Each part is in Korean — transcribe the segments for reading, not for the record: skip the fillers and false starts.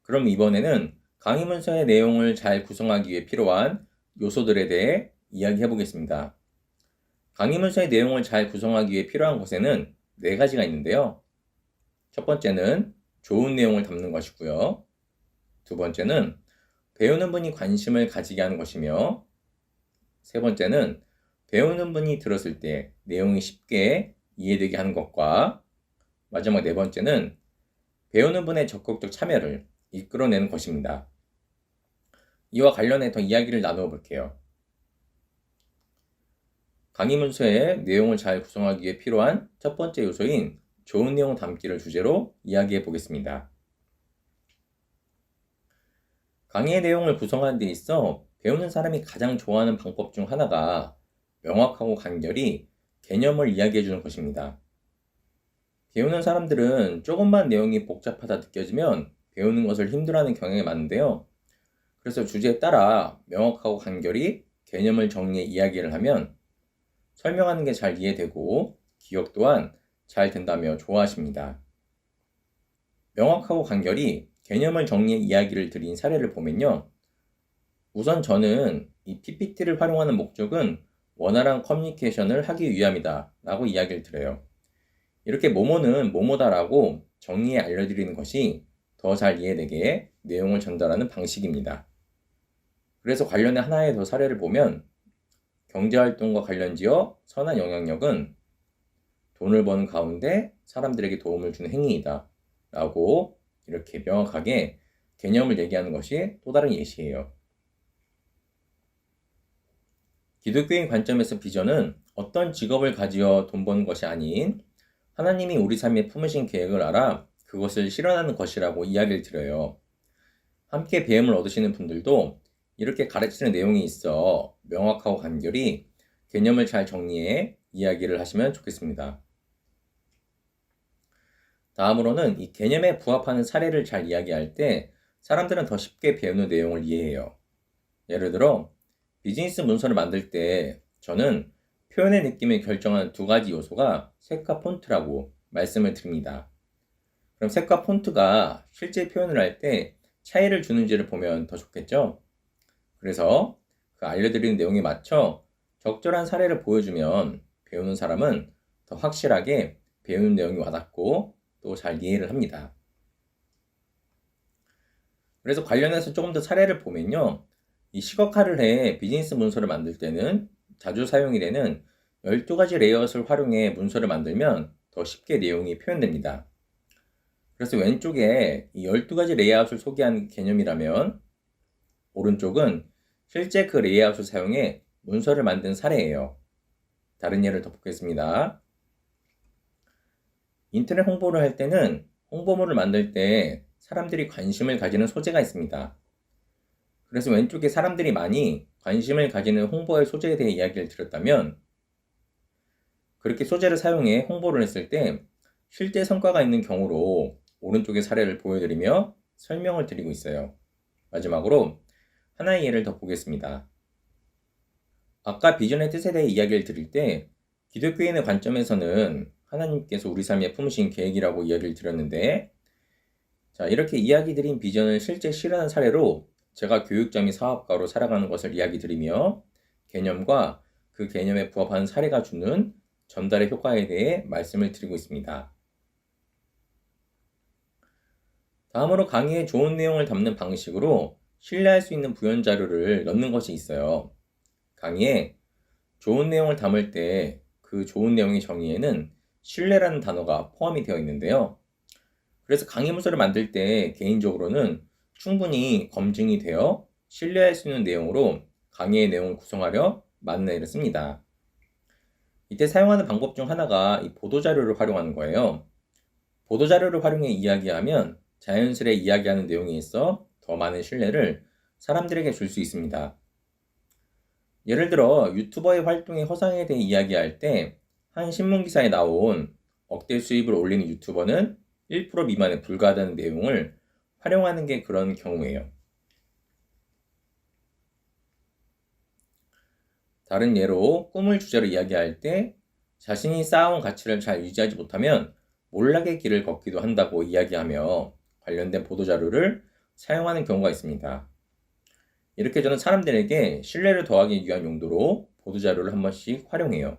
그럼 이번에는 강의 문서의 내용을 잘 구성하기 위해 필요한 요소들에 대해 이야기해 보겠습니다. 강의 문서의 내용을 잘 구성하기 위해 필요한 것에는 네 가지가 있는데요. 첫 번째는 좋은 내용을 담는 것이고요. 두 번째는 배우는 분이 관심을 가지게 하는 것이며, 세 번째는 배우는 분이 들었을 때 내용이 쉽게 이해되게 하는 것과, 마지막 네 번째는 배우는 분의 적극적 참여를 이끌어내는 것입니다. 이와 관련해 더 이야기를 나누어 볼게요. 강의 문서의 내용을 잘 구성하기 위해 필요한 첫 번째 요소인 좋은 내용 담기를 주제로 이야기해 보겠습니다. 강의의 내용을 구성하는 데 있어 배우는 사람이 가장 좋아하는 방법 중 하나가 명확하고 간결히 개념을 이야기해 주는 것입니다. 배우는 사람들은 조금만 내용이 복잡하다 느껴지면 배우는 것을 힘들어하는 경향이 많은데요. 그래서 주제에 따라 명확하고 간결히 개념을 정리해 이야기를 하면 설명하는 게 잘 이해되고 기억 또한 잘 된다며 좋아하십니다. 명확하고 간결히 개념을 정리해 이야기를 드린 사례를 보면요. 우선 저는 이 PPT를 활용하는 목적은 원활한 커뮤니케이션을 하기 위함이다 라고 이야기를 드려요. 이렇게 뭐뭐는 뭐뭐다라고 정리해 알려드리는 것이 더 잘 이해되게 내용을 전달하는 방식입니다. 그래서 관련해 하나의 더 사례를 보면 경제활동과 관련지어 선한 영향력은 돈을 버는 가운데 사람들에게 도움을 주는 행위이다 라고 이렇게 명확하게 개념을 얘기하는 것이 또 다른 예시예요. 기독교인 관점에서 비전은 어떤 직업을 가지어 돈 버는 것이 아닌 하나님이 우리 삶에 품으신 계획을 알아 그것을 실현하는 것이라고 이야기를 드려요. 함께 배움을 얻으시는 분들도 이렇게 가르치는 내용이 있어 명확하고 간결히 개념을 잘 정리해 이야기를 하시면 좋겠습니다. 다음으로는 이 개념에 부합하는 사례를 잘 이야기할 때 사람들은 더 쉽게 배우는 내용을 이해해요. 예를 들어 비즈니스 문서를 만들 때 저는 표현의 느낌을 결정하는 두 가지 요소가 색과 폰트라고 말씀을 드립니다. 그럼 색과 폰트가 실제 표현을 할 때 차이를 주는지를 보면 더 좋겠죠? 그래서 그 알려드리는 내용에 맞춰 적절한 사례를 보여주면 배우는 사람은 더 확실하게 배우는 내용이 와닿고 또 잘 이해를 합니다. 그래서 관련해서 조금 더 사례를 보면요. 이 시각화를 해 비즈니스 문서를 만들 때는 자주 사용이 되는 12가지 레이아웃을 활용해 문서를 만들면 더 쉽게 내용이 표현됩니다. 그래서 왼쪽에 이 12가지 레이아웃을 소개한 개념이라면 오른쪽은 실제 그 레이아웃을 사용해 문서를 만든 사례예요. 다른 예를 더 보겠습니다. 인터넷 홍보를 할 때는 홍보물을 만들 때 사람들이 관심을 가지는 소재가 있습니다. 그래서 왼쪽에 사람들이 많이 관심을 가지는 홍보의 소재에 대해 이야기를 드렸다면 그렇게 소재를 사용해 홍보를 했을 때 실제 성과가 있는 경우로 오른쪽의 사례를 보여드리며 설명을 드리고 있어요. 마지막으로 하나의 예를 더 보겠습니다. 아까 비전의 뜻에 대해 이야기를 드릴 때 기독교인의 관점에서는 하나님께서 우리 삶에 품으신 계획이라고 이야기를 드렸는데 자, 이렇게 이야기 드린 비전을 실제 실현한 사례로 제가 교육자 및 사업가로 살아가는 것을 이야기 드리며 개념과 그 개념에 부합하는 사례가 주는 전달의 효과에 대해 말씀을 드리고 있습니다. 다음으로 강의에 좋은 내용을 담는 방식으로 신뢰할 수 있는 부연 자료를 넣는 것이 있어요. 강의에 좋은 내용을 담을 때 그 좋은 내용의 정의에는 신뢰라는 단어가 포함이 되어 있는데요. 그래서 강의 문서를 만들 때 개인적으로는 충분히 검증이 되어 신뢰할 수 있는 내용으로 강의의 내용을 구성하려 만내를 씁니다. 이때 사용하는 방법 중 하나가 이 보도자료를 활용하는 거예요. 보도자료를 활용해 이야기하면 자연스레 이야기하는 내용에 있어 더 많은 신뢰를 사람들에게 줄 수 있습니다. 예를 들어 유튜버의 활동의 허상에 대해 이야기할 때 한 신문기사에 나온 억대 수입을 올리는 유튜버는 1% 미만에 불과하다는 내용을 활용하는 게 그런 경우예요. 다른 예로 꿈을 주제로 이야기할 때 자신이 쌓아온 가치를 잘 유지하지 못하면 몰락의 길을 걷기도 한다고 이야기하며 관련된 보도자료를 사용하는 경우가 있습니다. 이렇게 저는 사람들에게 신뢰를 더하기 위한 용도로 보도자료를 한 번씩 활용해요.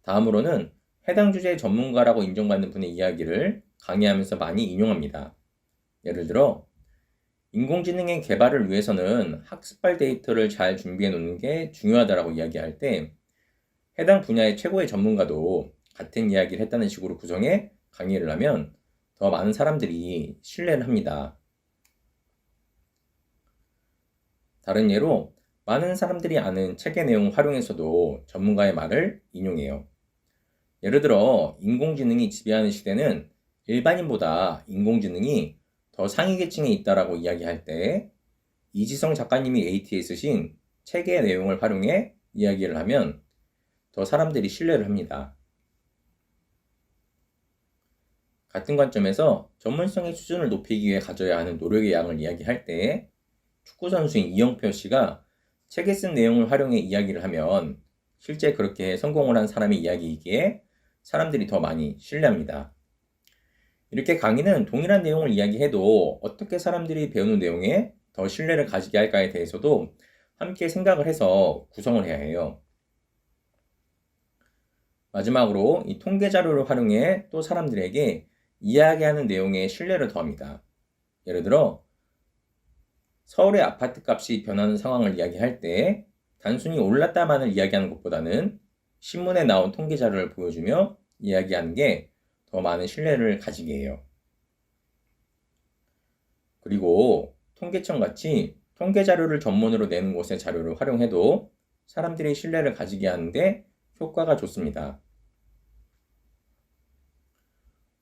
다음으로는 해당 주제의 전문가라고 인정받는 분의 이야기를 강의하면서 많이 인용합니다. 예를 들어, 인공지능의 개발을 위해서는 학습할 데이터를 잘 준비해 놓는 게 중요하다고 이야기할 때, 해당 분야의 최고의 전문가도 같은 이야기를 했다는 식으로 구성해 강의를 하면 더 많은 사람들이 신뢰를 합니다. 다른 예로, 많은 사람들이 아는 책의 내용을 활용해서도 전문가의 말을 인용해요. 예를 들어, 인공지능이 지배하는 시대는 일반인보다 인공지능이 더 상위 계층에 있다라고 이야기할 때, 이지성 작가님이 AT에 쓰신 책의 내용을 활용해 이야기를 하면 더 사람들이 신뢰를 합니다. 같은 관점에서 전문성의 수준을 높이기 위해 가져야 하는 노력의 양을 이야기할 때, 축구선수인 이영표 씨가 책에 쓴 내용을 활용해 이야기를 하면 실제 그렇게 성공을 한 사람의 이야기이기에 사람들이 더 많이 신뢰합니다. 이렇게 강의는 동일한 내용을 이야기해도 어떻게 사람들이 배우는 내용에 더 신뢰를 가지게 할까에 대해서도 함께 생각을 해서 구성을 해야 해요. 마지막으로 이 통계 자료를 활용해 또 사람들에게 이야기하는 내용에 신뢰를 더합니다. 예를 들어, 서울의 아파트 값이 변하는 상황을 이야기할 때 단순히 올랐다만을 이야기하는 것보다는 신문에 나온 통계 자료를 보여주며 이야기하는 게 더 많은 신뢰를 가지게 해요. 그리고 통계청 같이 통계 자료를 전문으로 내는 곳의 자료를 활용해도 사람들이 신뢰를 가지게 하는데 효과가 좋습니다.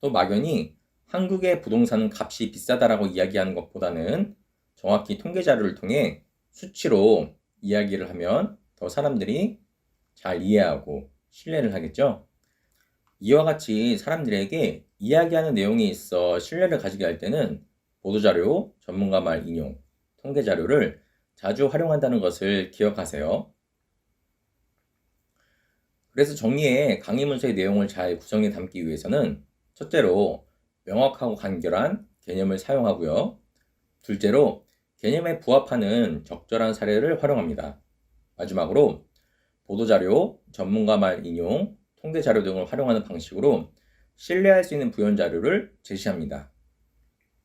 또 막연히 한국의 부동산은 값이 비싸다라고 이야기하는 것보다는 정확히 통계 자료를 통해 수치로 이야기를 하면 더 사람들이 잘 이해하고 신뢰를 하겠죠. 이와 같이 사람들에게 이야기하는 내용이 있어 신뢰를 가지게 할 때는 보도자료, 전문가 말 인용, 통계 자료를 자주 활용한다는 것을 기억하세요. 그래서 정리해 강의 문서의 내용을 잘 구성해 담기 위해서는 첫째로 명확하고 간결한 개념을 사용하고요. 둘째로 개념에 부합하는 적절한 사례를 활용합니다. 마지막으로 보도자료, 전문가 말 인용, 통계 자료 등을 활용하는 방식으로 신뢰할 수 있는 부연 자료를 제시합니다.